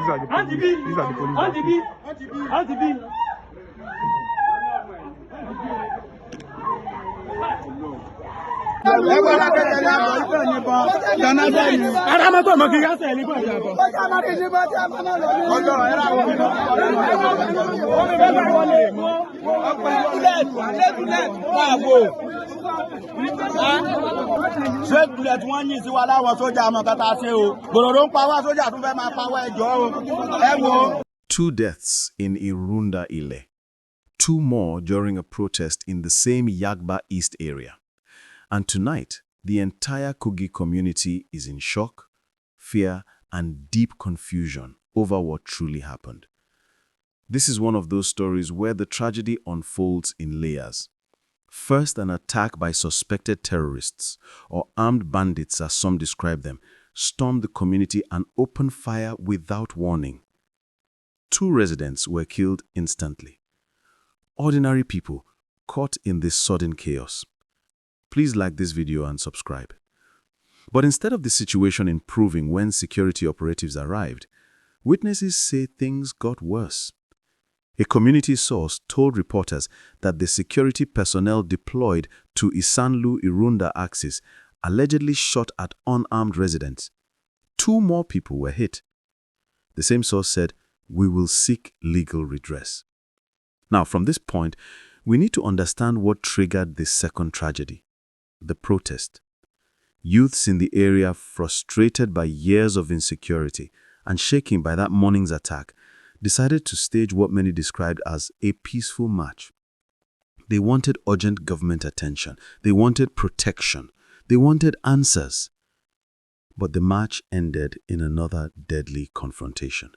These are the police. Two deaths in Irunda-Ile. Two more during a protest in the same Yagba East area. And tonight, the entire Kogi community is in shock, fear, and deep confusion over what truly happened. This is one of those stories where the tragedy unfolds in layers. First, an attack by suspected terrorists, or armed bandits as some describe them, stormed the community and opened fire without warning. 2 residents were killed instantly. Ordinary people caught in this sudden chaos. Please like this video and subscribe. But instead of the situation improving when security operatives arrived, witnesses say things got worse. A community source told reporters that the security personnel deployed to Isanlu-Irunda axis allegedly shot at unarmed residents. 2 more people were hit. The same source said, "We will seek legal redress." Now, from this point, we need to understand what triggered this second tragedy, the protest. Youths in the area, frustrated by years of insecurity and shaken by that morning's attack, decided to stage what many described as a peaceful march. They wanted urgent government attention. They wanted protection. They wanted answers. But the march ended in another deadly confrontation.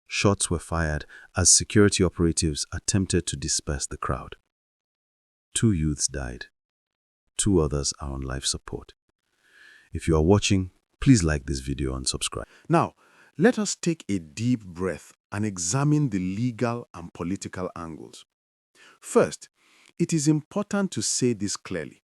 Shots were fired as security operatives attempted to disperse the crowd. 2 youths died. 2 others are on life support. If you are watching, please like this video and subscribe. Now, let us take a deep breath and examine the legal and political angles. First, it is important to say this clearly.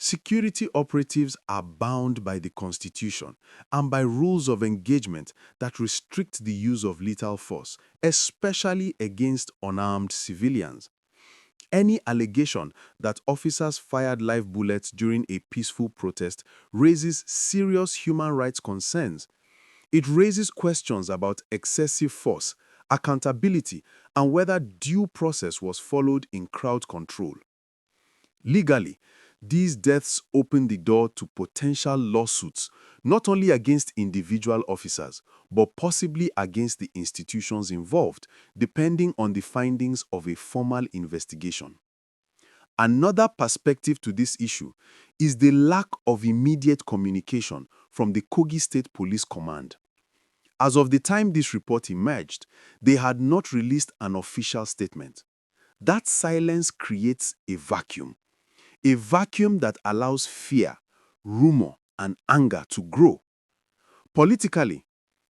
Security operatives are bound by the Constitution and by rules of engagement that restrict the use of lethal force, especially against unarmed civilians. Any allegation that officers fired live bullets during a peaceful protest raises serious human rights concerns. It raises questions about excessive force, accountability, and whether due process was followed in crowd control. Legally, these deaths open the door to potential lawsuits, not only against individual officers, but possibly against the institutions involved, depending on the findings of a formal investigation. Another perspective to this issue is the lack of immediate communication from the Kogi State Police Command. As of the time this report emerged, they had not released an official statement. That silence creates a vacuum that allows fear, rumor, and anger to grow. Politically,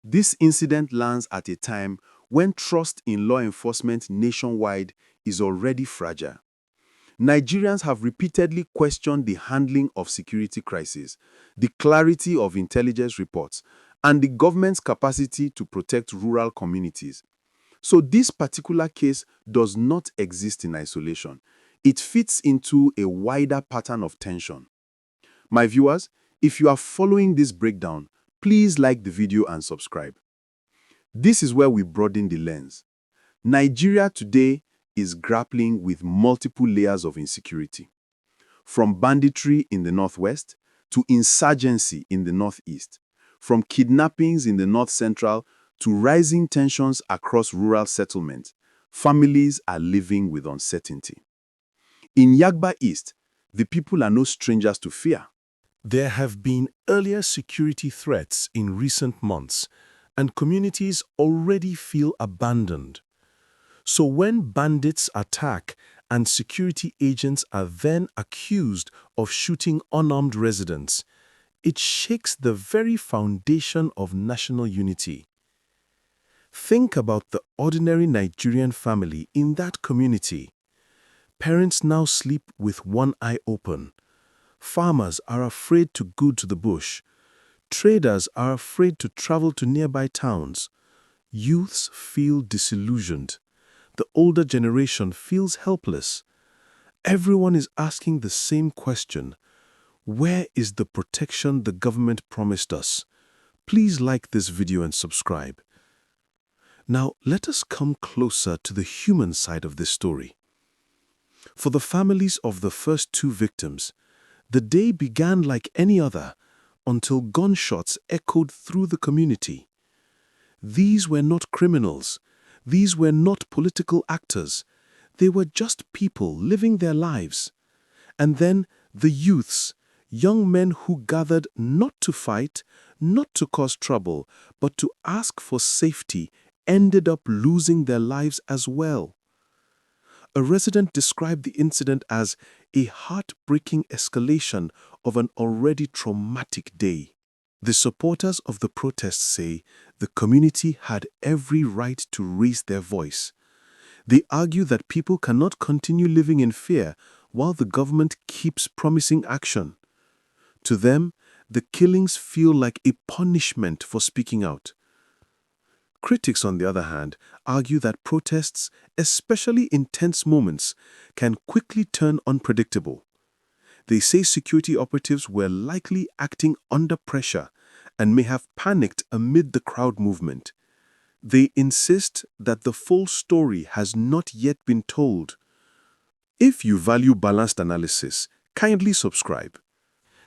this incident lands at a time when trust in law enforcement nationwide is already fragile. Nigerians have repeatedly questioned the handling of security crises, the clarity of intelligence reports, and the government's capacity to protect rural communities. So this particular case does not exist in isolation. It fits into a wider pattern of tension. My viewers, if you are following this breakdown, please like the video and subscribe. This is where we broaden the lens. Nigeria today is grappling with multiple layers of insecurity. From banditry in the northwest to insurgency in the northeast, from kidnappings in the north-central to rising tensions across rural settlements, families are living with uncertainty. In Yagba East, the people are no strangers to fear. There have been earlier security threats in recent months, and communities already feel abandoned. So when bandits attack and security agents are then accused of shooting unarmed residents, it shakes the very foundation of national unity. Think about the ordinary Nigerian family in that community. Parents now sleep with one eye open. Farmers are afraid to go to the bush. Traders are afraid to travel to nearby towns. Youths feel disillusioned. The older generation feels helpless. Everyone is asking the same question. Where is the protection the government promised us? Please like this video and subscribe. Now, let us come closer to the human side of this story. For the families of the first two victims, the day began like any other until gunshots echoed through the community. These were not criminals. These were not political actors. They were just people living their lives. And then the youths, young men who gathered not to fight, not to cause trouble, but to ask for safety, ended up losing their lives as well. A resident described the incident as a heartbreaking escalation of an already traumatic day. The supporters of the protests say the community had every right to raise their voice. They argue that people cannot continue living in fear while the government keeps promising action. To them, the killings feel like a punishment for speaking out. Critics, on the other hand, argue that protests, especially in tense moments, can quickly turn unpredictable. They say security operatives were likely acting under pressure and may have panicked amid the crowd movement. They insist that the full story has not yet been told. If you value balanced analysis, kindly subscribe.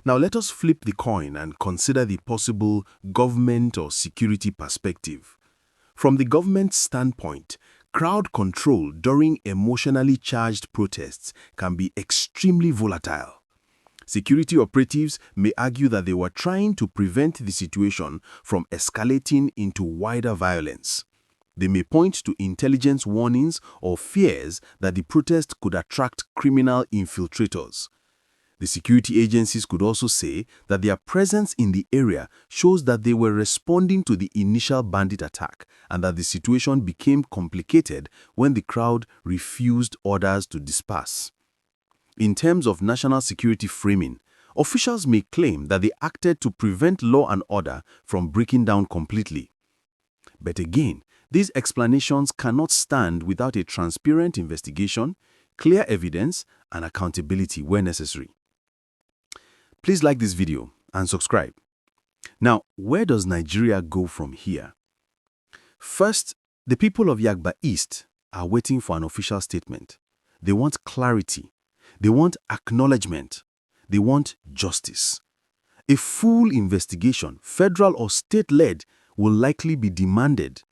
Now let us flip the coin and consider the possible government or security perspective. From the government's standpoint, crowd control during emotionally charged protests can be extremely volatile. Security operatives may argue that they were trying to prevent the situation from escalating into wider violence. They may point to intelligence warnings or fears that the protest could attract criminal infiltrators. The security agencies could also say that their presence in the area shows that they were responding to the initial bandit attack and that the situation became complicated when the crowd refused orders to disperse. In terms of national security framing, officials may claim that they acted to prevent law and order from breaking down completely. But again, these explanations cannot stand without a transparent investigation, clear evidence, and accountability where necessary. Please like this video and subscribe. Now, where does Nigeria go from here? First, the people of Yagba East are waiting for an official statement. They want clarity. They want acknowledgement. They want justice. A full investigation, federal or state-led, will likely be demanded.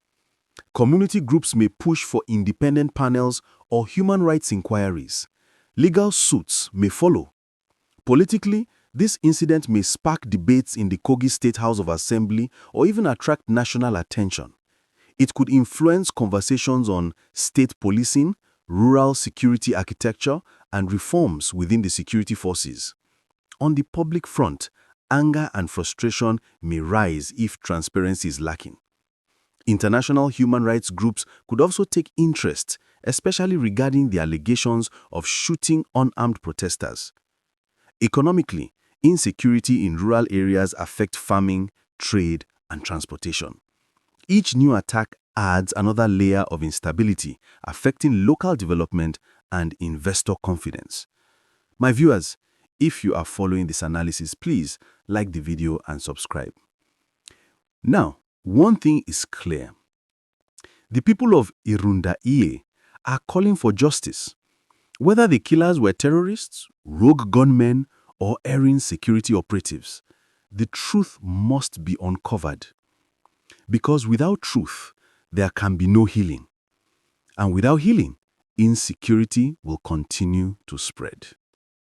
Community groups may push for independent panels or human rights inquiries. Legal suits may follow. Politically, this incident may spark debates in the Kogi State House of Assembly or even attract national attention. It could influence conversations on state policing, rural security architecture, and reforms within the security forces. On the public front, anger and frustration may rise if transparency is lacking. International human rights groups could also take interest, especially regarding the allegations of shooting unarmed protesters. Economically, insecurity in rural areas affects farming, trade, and transportation. Each new attack adds another layer of instability, affecting local development and investor confidence. My viewers, if you are following this analysis, please like the video and subscribe. Now, one thing is clear. The people of Irunda-Ile are calling for justice. Whether the killers were terrorists, rogue gunmen, or erring security operatives, the truth must be uncovered. Because without truth, there can be no healing. And without healing, insecurity will continue to spread.